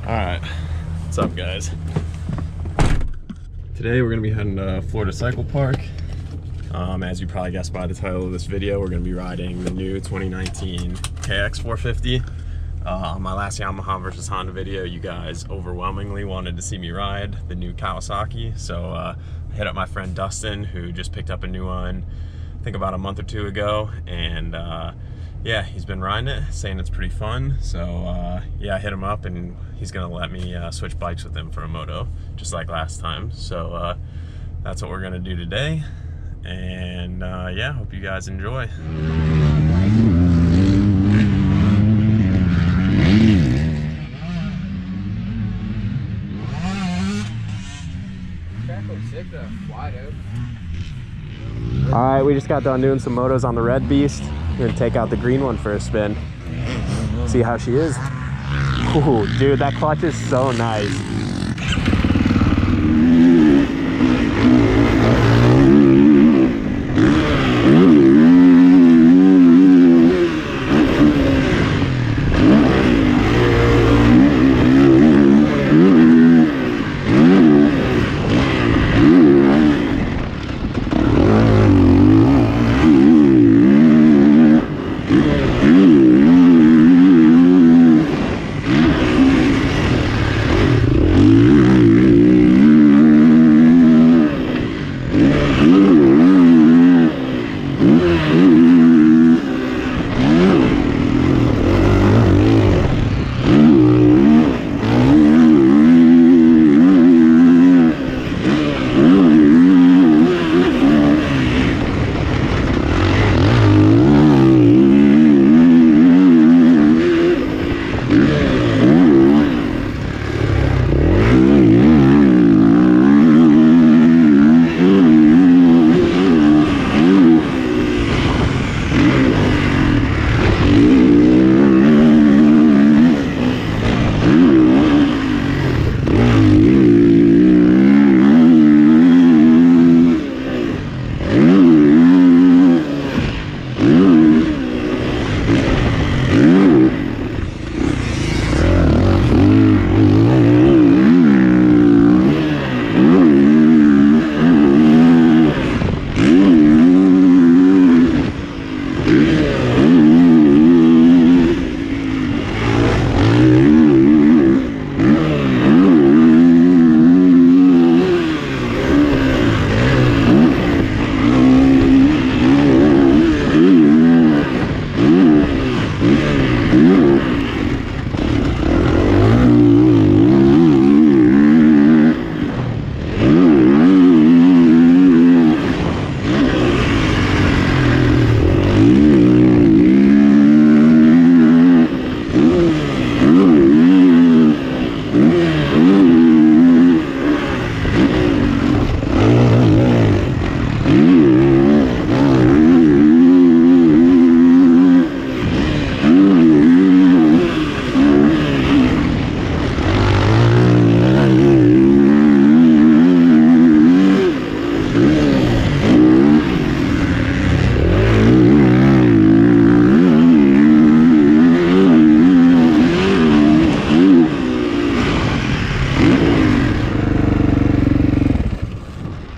Alright, what's up guys? Today we're going to be heading to Florida Cycle Park. As you probably guessed by the title of this video, we're going to be riding the new 2019 KX450. On my last Yamaha versus Honda video, you guys overwhelmingly wanted to see me ride the new Kawasaki. So I hit up my friend Dustin, who just picked up a new one, I think about a month or two ago. And yeah, he's been riding it, saying it's pretty fun. So yeah, I hit him up and he's gonna let me switch bikes with him for a moto, just like last time. So that's what we're gonna do today. And yeah, hope you guys enjoy. Alright, we just got done doing some motos on the Red Beast. We're gonna take out the green one for a spin. See how she is. Ooh, dude, that clutch is so nice.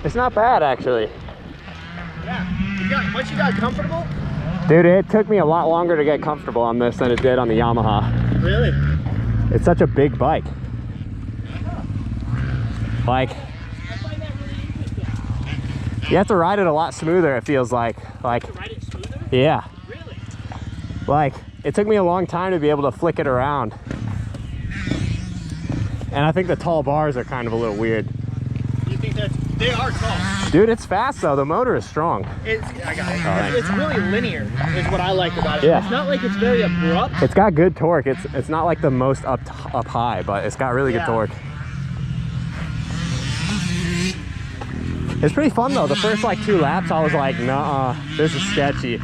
It's not bad, actually. Yeah. Once you got comfortable? Dude, it took me a lot longer to get comfortable on this than it did on the Yamaha. Really? It's such a big bike. Like, I find that really interesting. you have to ride it a lot smoother, it feels like. Ride it smoother? Yeah. Really? Like, it took me a long time to be able to flick it around. And I think the tall bars are kind of a little weird. You think they are tall? Dude, it's fast though. The motor is strong. I got it. It's really linear is what I like about it. Yeah. It's not like it's very abrupt. It's got good torque. It's not like the most up high, but it's got really good torque. It's pretty fun though. The first like 2 laps I was like, nah, this is sketchy.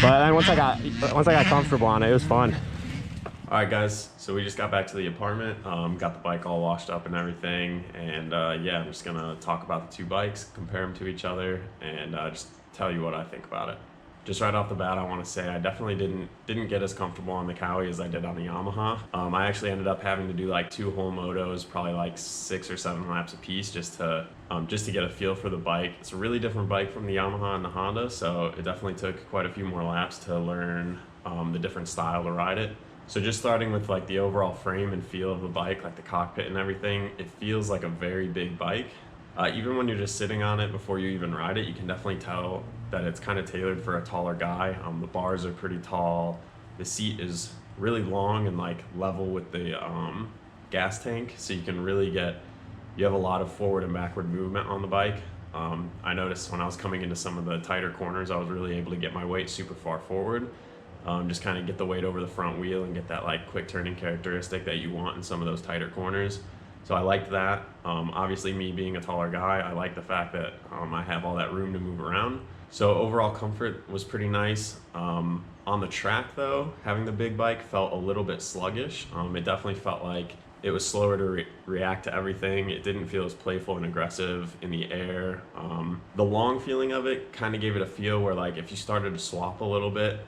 But then once I got comfortable on it, it was fun. All right guys, so we just got back to the apartment, got the bike all washed up and everything, and yeah, I'm just gonna talk about the 2 bikes, compare them to each other, and just tell you what I think about it. Just right off the bat, I want to say I definitely didn't get as comfortable on the Kawi as I did on the Yamaha. I actually ended up having to do like 2 whole motos, probably like 6 or 7 laps a piece, just to get a feel for the bike. It's a really different bike from the Yamaha and the Honda, so it definitely took quite a few more laps to learn the different style to ride it. So just starting with like the overall frame and feel of the bike, like the cockpit and everything, it feels like a very big bike. Even when you're just sitting on it before you even ride it, you can definitely tell that it's kind of tailored for a taller guy. The bars are pretty tall. The seat is really long and like level with the gas tank, so you can really you have a lot of forward and backward movement on the bike. I noticed when I was coming into some of the tighter corners, I was really able to get my weight super far forward. Just kind of get the weight over the front wheel and get that like quick turning characteristic that you want in some of those tighter corners. So I liked that. Obviously, me being a taller guy, I like the fact that I have all that room to move around. So overall comfort was pretty nice. On the track though, having the big bike felt a little bit sluggish. It definitely felt like it was slower to react to everything. It didn't feel as playful and aggressive in the air. The long feeling of it kind of gave it a feel where like if you started to swap a little bit,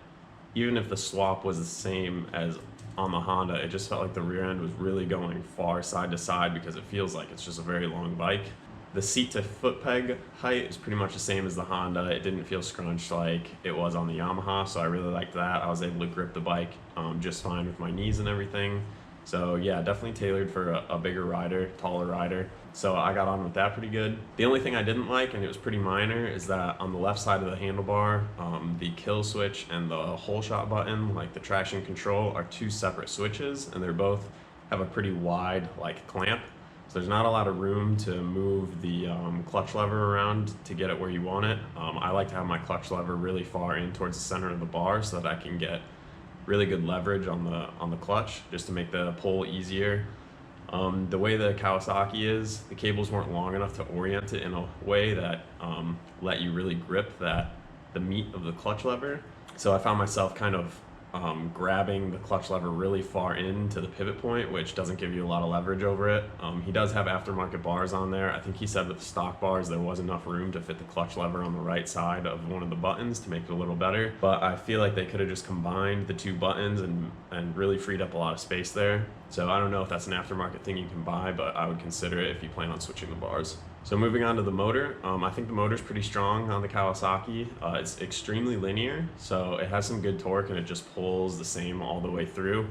even if the swap was the same as on the Honda, it just felt like the rear end was really going far side to side because it feels like it's just a very long bike. The seat to foot peg height is pretty much the same as the Honda. It didn't feel scrunched like it was on the Yamaha, so I really liked that. I was able to grip the bike just fine with my knees and everything. So yeah, definitely tailored for a bigger rider, taller rider. So I got on with that pretty good. The only thing I didn't like, and it was pretty minor, is that on the left side of the handlebar, the kill switch and the hole shot button, like the traction control, are 2 separate switches, and they're both have a pretty wide like clamp. So there's not a lot of room to move the clutch lever around to get it where you want it. I like to have my clutch lever really far in towards the center of the bar so that I can get really good leverage on the clutch, just to make the pull easier. The way the Kawasaki is, the cables weren't long enough to orient it in a way that let you really grip the meat of the clutch lever. So I found myself kind of grabbing the clutch lever really far into the pivot point, which doesn't give you a lot of leverage over it. He does have aftermarket bars on there. I think he said with the stock bars there was enough room to fit the clutch lever on the right side of one of the buttons to make it a little better, but I feel like they could have just combined the 2 buttons and really freed up a lot of space there. So I don't know if that's an aftermarket thing you can buy, but I would consider it if you plan on switching the bars. So moving on to the motor, I think the motor's pretty strong on the Kawasaki. It's extremely linear, so it has some good torque and it just pulls the same all the way through,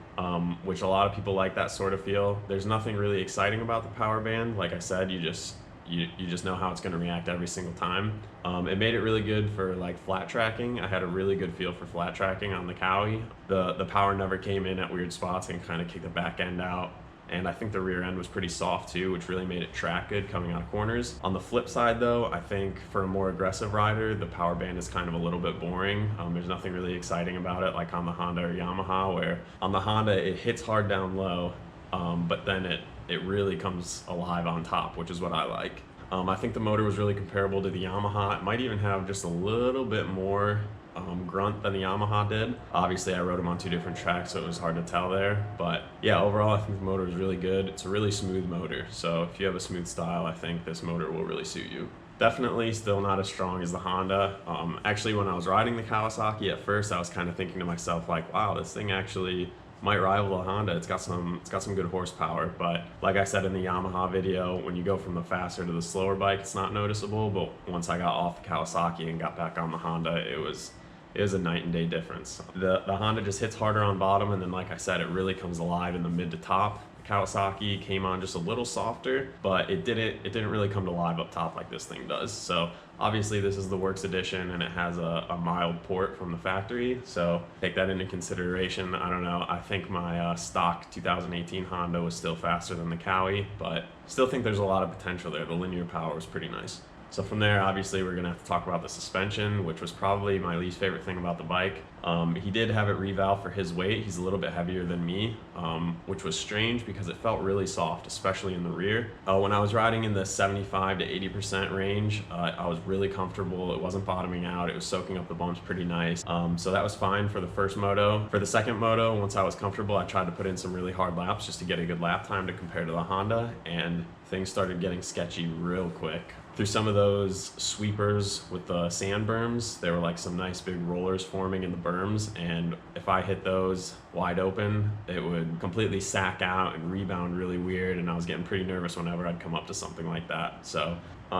which a lot of people like that sort of feel. There's nothing really exciting about the power band. Like I said, you just know how it's going to react every single time. It made it really good for like flat tracking. I had a really good feel for flat tracking on the Kawi. The power never came in at weird spots and kind of kicked the back end out. And I think the rear end was pretty soft too, which really made it track good coming out of corners. On the flip side though, I think for a more aggressive rider, the power band is kind of a little bit boring. There's nothing really exciting about it like on the Honda or Yamaha, where on the Honda it hits hard down low, but then it really comes alive on top, which is what I like. I think the motor was really comparable to the Yamaha. It might even have just a little bit more grunt than the Yamaha did. Obviously I rode them on 2 different tracks, so it was hard to tell there, but yeah, overall I think the motor is really good. It's a really smooth motor, so if you have a smooth style, I think this motor will really suit you. Definitely still not as strong as the Honda. Actually, when I was riding the Kawasaki at first, I was kind of thinking to myself like, wow, this thing actually might rival the Honda. It's got some good horsepower, but like I said in the Yamaha video, when you go from the faster to the slower bike, it's not noticeable, but once I got off the Kawasaki and got back on the Honda, it was a night and day difference. The Honda just hits harder on bottom, and then like I said, it really comes alive in the mid to top. The Kawasaki came on just a little softer, but it didn't really come to live up top like this thing does. So obviously this is the Works Edition and it has a mild port from the factory, so take that into consideration. I don't know, I think my stock 2018 Honda was still faster than the Kawi, but still think there's a lot of potential there. The linear power is pretty nice. So from there, obviously, we're gonna have to talk about the suspension, which was probably my least favorite thing about the bike. He did have it revalved for his weight. He's a little bit heavier than me, which was strange because it felt really soft, especially in the rear. When I was riding in the 75 to 80% range, I was really comfortable. It wasn't bottoming out. It was soaking up the bumps pretty nice. So that was fine for the first moto. For the second moto, once I was comfortable, I tried to put in some really hard laps just to get a good lap time to compare to the Honda, and things started getting sketchy real quick. Through some of those sweepers with the sand berms, there were like some nice big rollers forming in the berms, and if I hit those wide open, it would completely sack out and rebound really weird, and I was getting pretty nervous whenever I'd come up to something like that. So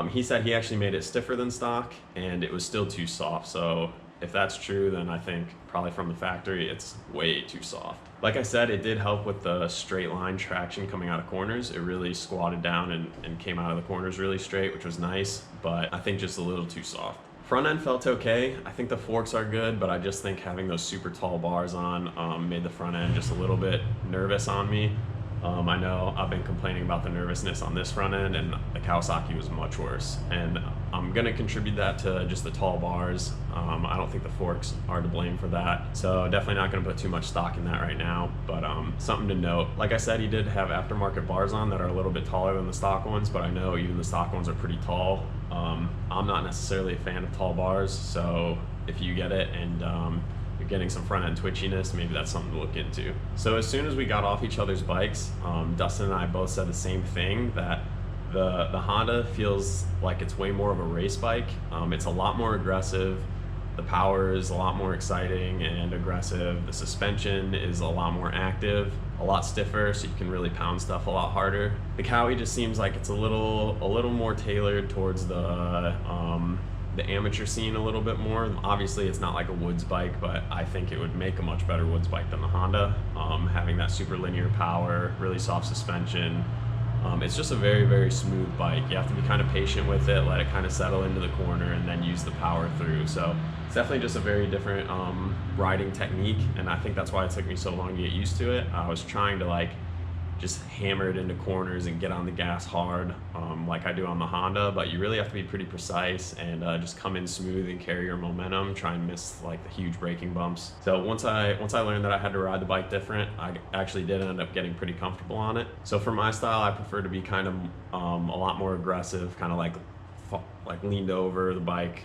he said he actually made it stiffer than stock, and it was still too soft. So if that's true, then I think probably from the factory, it's way too soft. Like I said, it did help with the straight line traction coming out of corners. It really squatted down and came out of the corners really straight, which was nice, but I think just a little too soft. Front end felt okay. I think the forks are good, but I just think having those super tall bars on made the front end just a little bit nervous on me. I know I've been complaining about the nervousness on this front end, and the Kawasaki was much worse. And I'm gonna contribute that to just the tall bars. I don't think the forks are to blame for that. So definitely not gonna put too much stock in that right now, but something to note. Like I said, he did have aftermarket bars on that are a little bit taller than the stock ones, but I know even the stock ones are pretty tall. I'm not necessarily a fan of tall bars, so if you get it and you're getting some front end twitchiness, maybe that's something to look into. So as soon as we got off each other's bikes, Dustin and I both said the same thing, that the Honda feels like it's way more of a race bike. It's a lot more aggressive. The power is a lot more exciting and aggressive. The suspension is a lot more active, a lot stiffer, so you can really pound stuff a lot harder. The Kawi just seems like it's a little more tailored towards the amateur scene a little bit more. Obviously, it's not like a woods bike, but I think it would make a much better woods bike than the Honda. Having that super linear power, really soft suspension. It's just a very, very smooth bike. You have to be kind of patient with it, let it kind of settle into the corner, and then use the power through. So it's definitely just a very different riding technique, and I think that's why it took me so long to get used to it. I was trying to just hammer it into corners and get on the gas hard like I do on the Honda, but you really have to be pretty precise and just come in smooth and carry your momentum, try and miss the huge braking bumps. So once I learned that I had to ride the bike different, I actually did end up getting pretty comfortable on it. So for my style, I prefer to be kind of a lot more aggressive, kind of like leaned over the bike,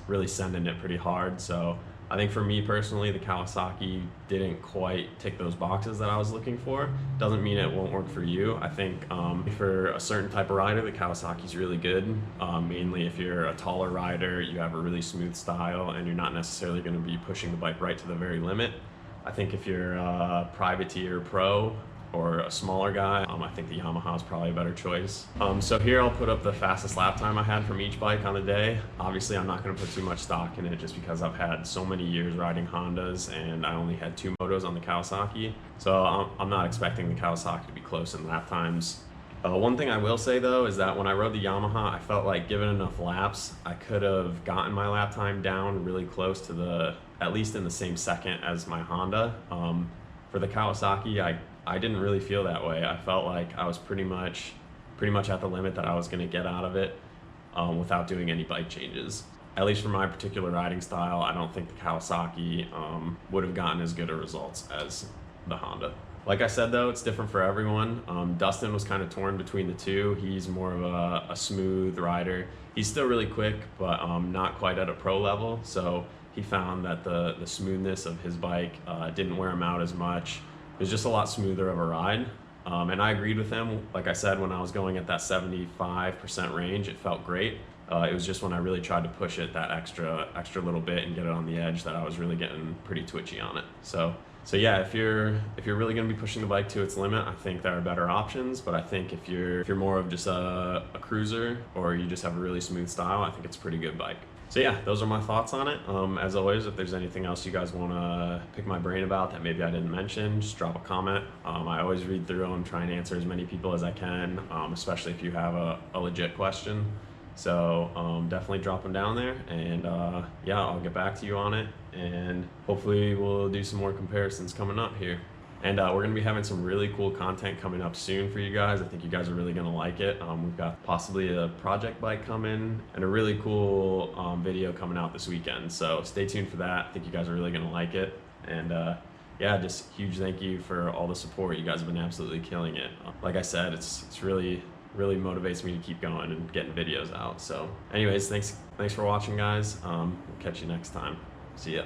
really sending it pretty hard. So I think for me personally, the Kawasaki didn't quite tick those boxes that I was looking for. Doesn't mean it won't work for you. I think for a certain type of rider, the Kawasaki's really good. Mainly if you're a taller rider, you have a really smooth style, and you're not necessarily going to be pushing the bike right to the very limit. I think if you're a privateer pro or a smaller guy, I think the Yamaha is probably a better choice. So here I'll put up the fastest lap time I had from each bike on the day. Obviously I'm not gonna put too much stock in it just because I've had so many years riding Hondas and I only had 2 motos on the Kawasaki. So I'm not expecting the Kawasaki to be close in lap times. One thing I will say though is that when I rode the Yamaha, I felt like given enough laps, I could have gotten my lap time down really close to at least in the same second as my Honda. For the Kawasaki, I didn't really feel that way. I felt like I was pretty much at the limit that I was gonna get out of it without doing any bike changes. At least for my particular riding style, I don't think the Kawasaki would have gotten as good a results as the Honda. Like I said though, it's different for everyone. Dustin was kind of torn between the two. He's more of a smooth rider. He's still really quick, but not quite at a pro level. So he found that the smoothness of his bike didn't wear him out as much. It was just a lot smoother of a ride. And I agreed with him. Like I said, when I was going at that 75% range, it felt great. It was just when I really tried to push it that extra little bit and get it on the edge that I was really getting pretty twitchy on it. So yeah, if you're really gonna be pushing the bike to its limit, I think there are better options. But I think if you're more of just a cruiser or you just have a really smooth style, I think it's a pretty good bike. So yeah, those are my thoughts on it. As always, if there's anything else you guys want to pick my brain about that maybe I didn't mention, just drop a comment. I always read through them, try and answer as many people as I can, especially if you have a legit question. So definitely drop them down there, and yeah, I'll get back to you on it, and hopefully we'll do some more comparisons coming up here. And we're gonna be having some really cool content coming up soon for you guys. I think you guys are really gonna like it. We've got possibly a project bike coming and a really cool video coming out this weekend. So stay tuned for that. I think you guys are really gonna like it. And yeah, just huge thank you for all the support. You guys have been absolutely killing it. Like I said, it's really motivates me to keep going and getting videos out. So anyways, thanks for watching, guys. We'll catch you next time. See ya.